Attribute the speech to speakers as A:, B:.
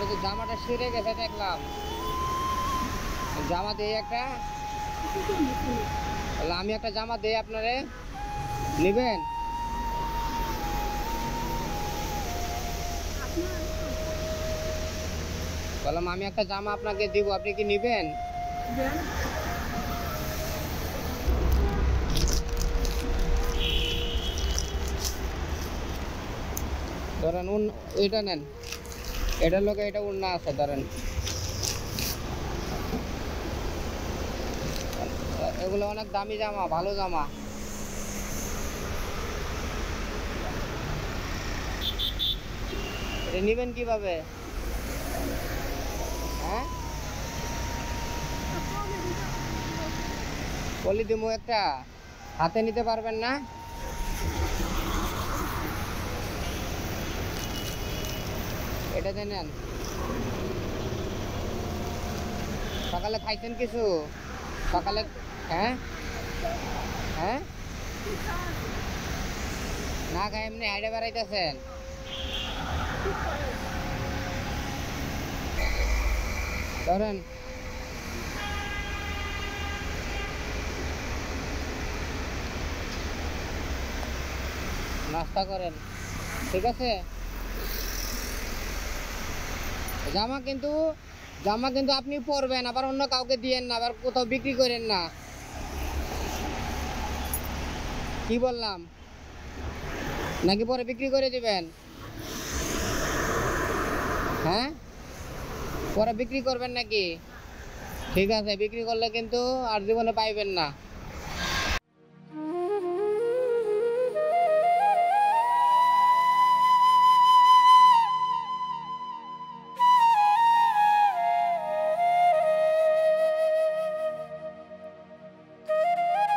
A: তো জামাটা ছিঁড়ে গেছে দেখলাম, জামা দিয়ে একটা, তাহলে আমি একটা জামা দিই আপনারে, নেবেন? বললাম আমি একটা জামা আপনাকে দিব, আপনি কি নেবেন? ধরেন এটা নেন, এটার লোকে এটা উন্না আছে, ধরেন এগুলো অনেক দামি জামা, ভালো জামা। এটা নেবেন কিভাবে? হ্যাঁ, বলি দিমু একটা, হাতে নিতে পারবেন না? এটাতে নেন। সকালে খাইছেন কিছু? সকালে? হ্যাঁ হ্যাঁ, না খাই এমনি হাইডে বেড়াইতেছেন? ধরেন নাস্তা করেন, ঠিক আছে? জামা কিন্তু, জামা কিন্তু আপনি পরবেন, আবার অন্য কাউকে দিয়েন না, আবার কোথাও বিক্রি করেন না। কি বললাম? নাকি পরে বিক্রি করে দিবেন? হ্যাঁ, পরে বিক্রি করবেন নাকি? ঠিক আছে, বিক্রি করলে কিন্তু আর জীবনে পাইবেন না।